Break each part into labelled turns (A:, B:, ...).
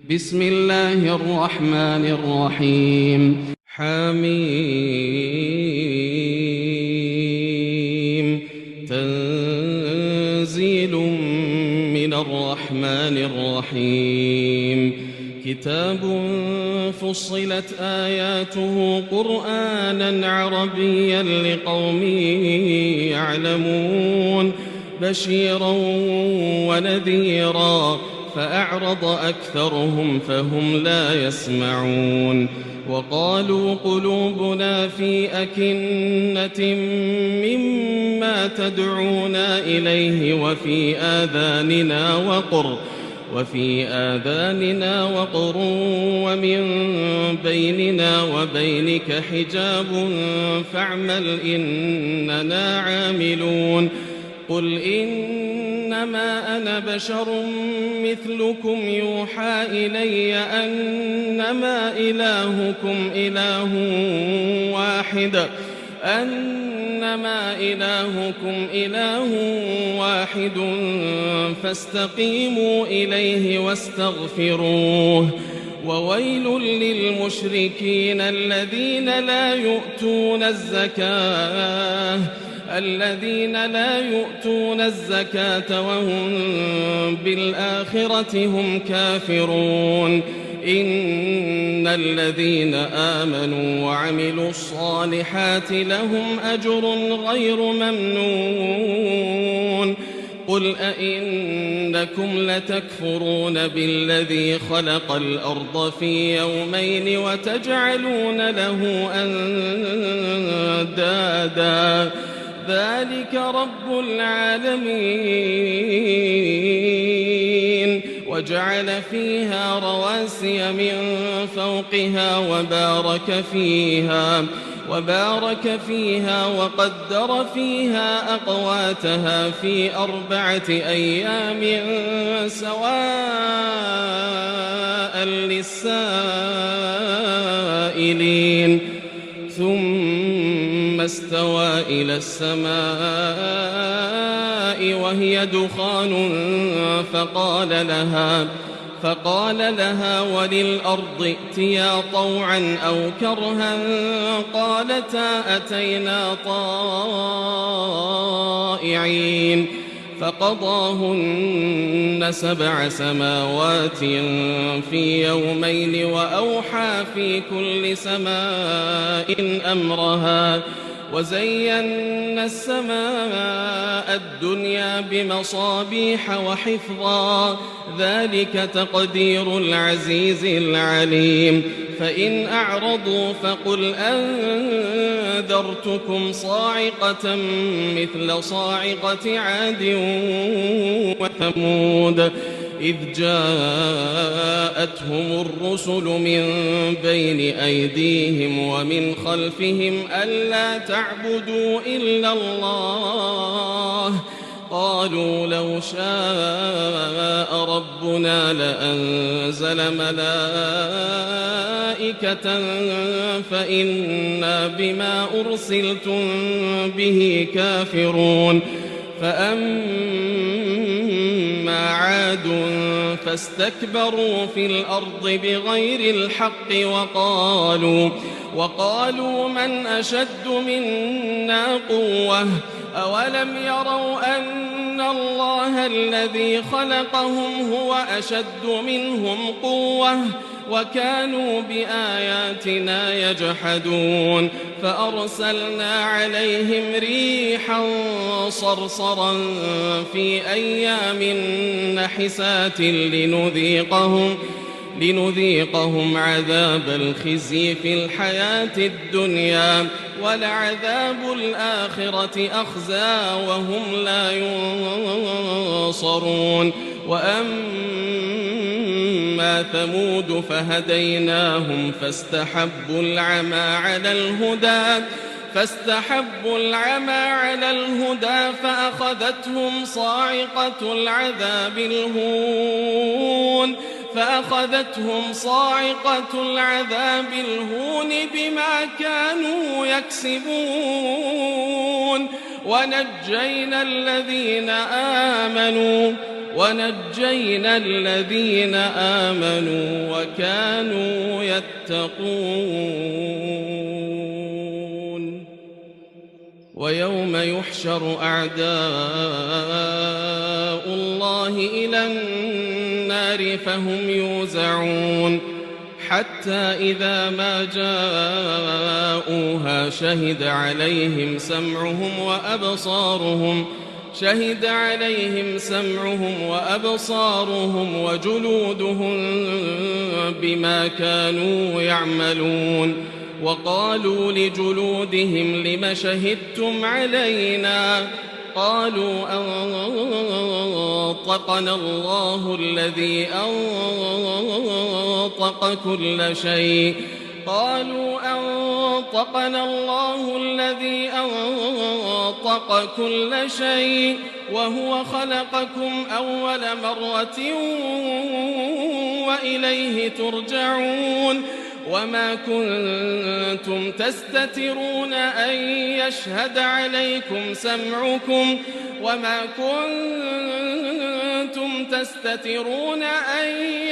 A: بسم الله الرحمن الرحيم. حميم. تنزيل من الرحمن الرحيم. كتاب فصلت آياته قرآنا عربيا لقوم يعلمون بشيرا ونذيرا فأعرض أكثرهم فهم لا يسمعون. وقالوا قلوبنا في أكنة مما تدعونا إليه وفي آذاننا وقر ومن بيننا وبينك حجاب فاعمل إننا عاملون. قل إنما أنا بشر مثلكم يوحى إلي أنما إلهكم إله واحد فاستقيموا إليه واستغفروه. وويل للمشركين الذين لا يؤتون الزكاة وهم بالآخرة هم كافرون. إن الذين آمنوا وعملوا الصالحات لهم أجر غير ممنون. قل أئنكم لتكفرون بالذي خلق الأرض في يومين وتجعلون له أندادا ذلك رب العالمين. وجعل فيها رواسي من فوقها وبارك فيها وقدر فيها أقواتها في 4 أيام سواء للسائلين. ثم استوى إلى السماء وهي دخان فقال لها وللأرض ائتيا طوعا أو كرها قالتا أتينا طائعين. فقضاهن 7 سماوات في يومين وأوحى في كل سماء أمرها وزينا السماء الدنيا بمصابيح وحفظا ذلك تقدير العزيز العليم. فإن أعرضوا فقل أنذرتكم صاعقة مثل صاعقة عاد وثمود إذ جاءتهم الرسل من بين أيديهم ومن خلفهم ألا تعبدوا إلا الله قالوا لو شاء ربنا لأنزل ملائكة فإنا بما أرسلتم به كافرون. فأما عاد فاستكبروا في الأرض بغير الحق وقالوا من أشد منا قوة أولم يروا أن الله الذي خلقهم هو أشد منهم قوة وكانوا بآياتنا يجحدون. فأرسلنا عليهم ريحا صرصرا في أيام نحسات لنذيقهم عذاب الخزي في الحياة الدنيا ولعذاب الآخرة أخزى وهم لا ينصرون. وأما ثمود فهديناهم فاستحبوا العمى على الهدى فأخذتهم صاعقة العذاب الهون بما كانوا يكسبون. ونجينا الذين آمنوا ونجينا الذين آمنوا وكانوا يتقون ويوم يحشر أعداء الله إلى النار فهم يوزعون حتى إذا ما جاءوها شهد عليهم سمعهم وأبصارهم وجلودهم بما كانوا يعملون وقالوا لجلودهم لم شهدتم علينا قالوا أنطقنا الله الذي أنطق كل شيء وهو خلقكم أول مرة وإليه ترجعون وما كنتم تستترون أن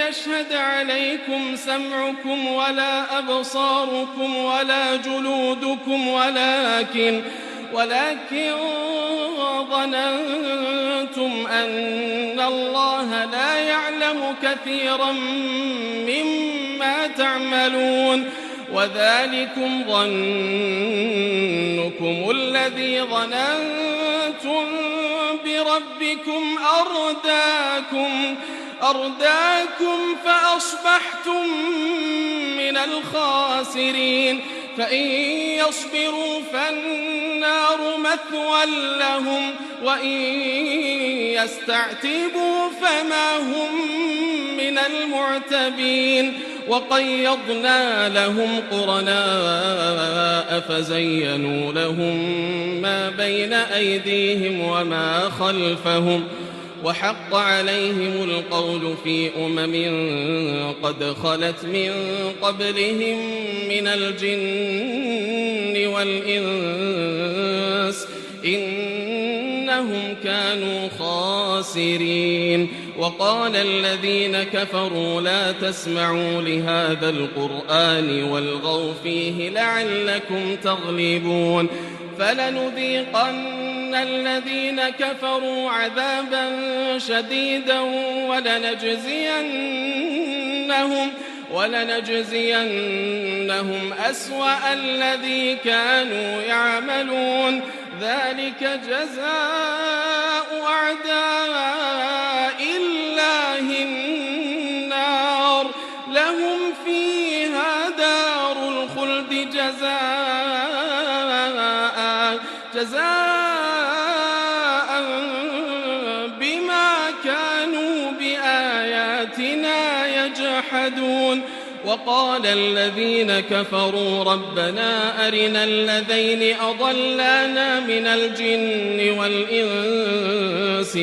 A: يشهد عليكم سمعكم ولا أبصاركم ولا جلودكم ولكن ظننتم أن الله لا يعلم كثيرا مما تعملون وذلكم ظنكم الذي ظننتم بربكم أرداكم فأصبحتم من الخاسرين فإن يصبروا فالنار مثوى لهم وإن يستعتبوا فما هم من المعتبين وقيضنا لهم قرناء فزينوا لهم ما بين أيديهم وما خلفهم وحق عليهم القول في قد خلت من قبلهم من الجن والإنس إنهم كانوا خاسرين وقال الذين كفروا لا تسمعوا لهذا القرآن والغوا فيه لعلكم تغلبون فلنذيقن الذين كفروا عذابا شديدا ولنجزينهم أسوأ الذي كانوا يعملون ذلك جزاء أعداء الله النار لهم فيها دار الخلد جزاء بما كانوا بآياتنا يجحدون وقال الذين كفروا ربنا أرنا الذين أضلانا من الجن والإنس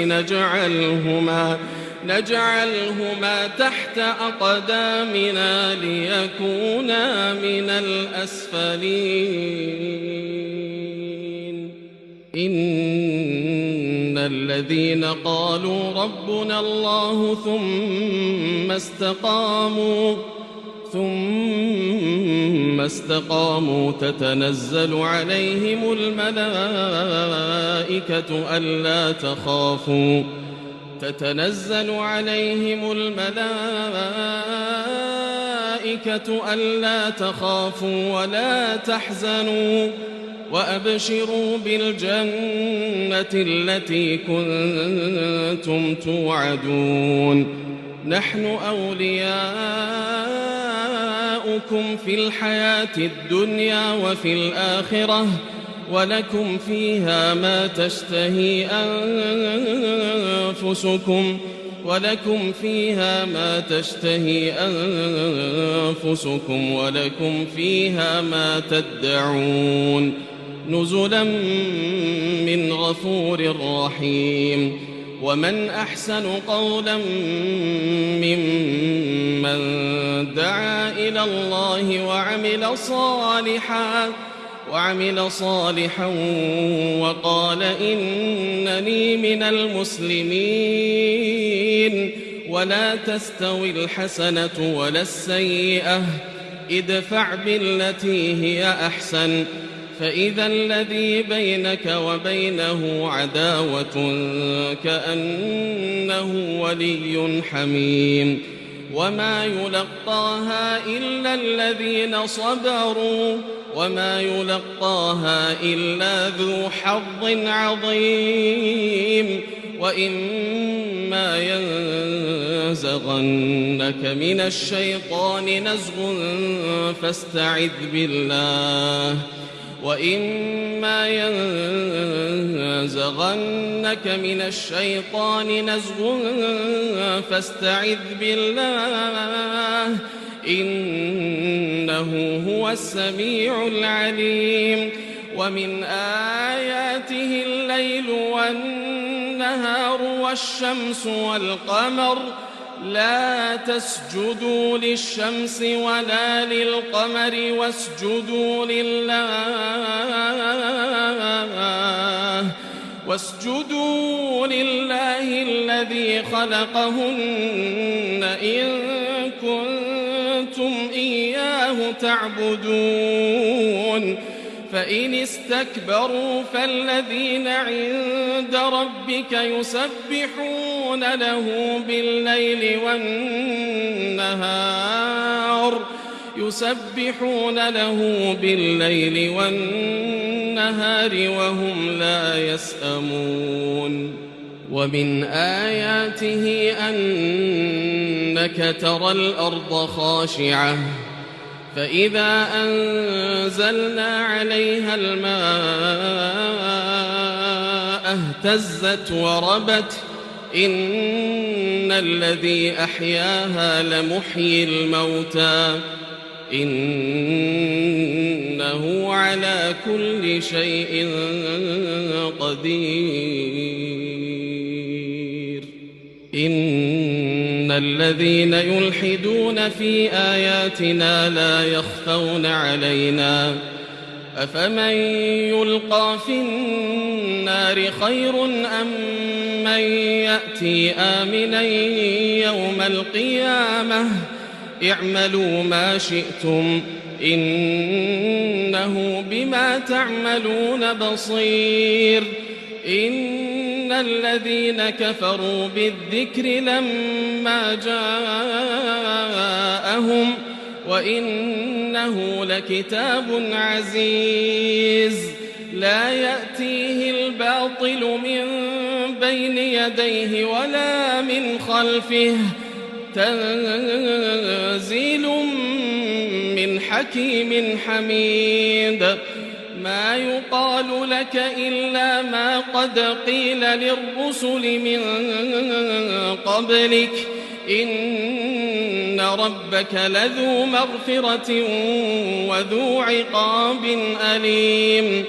A: نجعلهما تحت أقدامنا ليكونا من الأسفلين إن الذين قالوا ربنا الله ثم استقاموا تتنزل عليهم الملائكة ألا تخافوا ولا تحزنوا وأبشروا بالجنة التي كنتم توعدون نحن أولياؤكم في الحياة الدنيا وفي الآخرة ولكم فيها ما تشتهي أنفسكم ولكم فيها ما تدعون نزلا من غفور رحيم ومن أحسن قولا ممن دعا إلى الله وعمل صالحا وقال إنني من المسلمين المحسنين ولا تستوي الحسنة ولا السيئة ادفع بالتي هي أحسن فإذا الذي بينك وبينه عداوة كأنه ولي حميم وما يلقاها إلا الذين صبروا وما يلقاها إلا ذو حظ عظيم وإما ينزغنك من الشيطان نزغ فاستعذ بالله وإما ينزغنك من الشيطان نزغ فاستعذ بالله إنه هو السميع العليم ومن آياته الليل والنهار والشمس والقمر لا تسجدوا للشمس ولا للقمر واسجدوا لله الذي خلقهن إن كنتم إياه تعبدون فإن استكبروا فالذين عند ربك يسبحون له بالليل والنهار وهم لا يسأمون ومن آياته أنك ترى الأرض خاشعة فإذا أنزلنا عليها الماء اهتزت وربت إن الذي أحياها لمحيي الموتى إنه على كل شيء قدير إن الذين يلحدون في آياتنا لا يخفون علينا أفمن يلقى في النار خير أم من يأتي آمنا يوم القيامة اعملوا ما شئتم إنه بما تعملون بصير إن الذين كفروا بالذكر لما جاءهم وإنه لكتاب عزيز لا يأتيه الباطل من بين يديه ولا من خلفه تنزيل من حكيم حميد ما يقال لك إلا ما قد قيل للرسل من قبلك إن ربك لذو مغفرة وذو عقاب أليم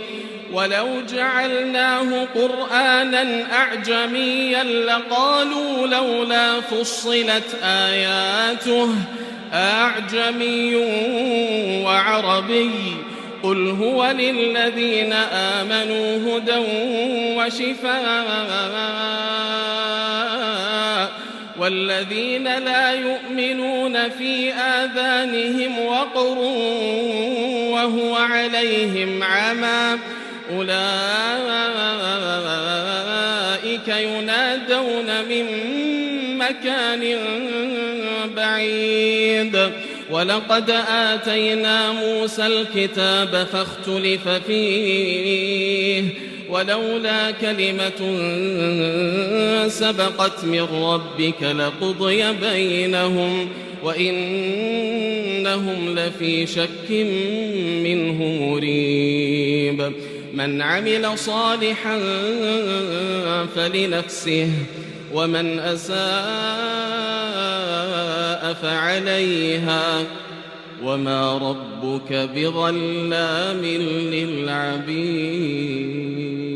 A: ولو جعلناه قرآنا أعجميا لقالوا لولا فصلت آياته أعجمي وعربي قل هو للذين آمنوا هدى وشفاء والذين لا يؤمنون في آذانهم وقر وهو عليهم عمى أولئك ينادون من مكان بعيد ولقد آتينا موسى الكتاب فاختلف فيه ولولا كلمة سبقت من ربك لقضي بينهم وإنهم لفي شك منه مريب من عمل صالحا فلنفسه ومن أساء فعليها وما ربك بظلام للعبيد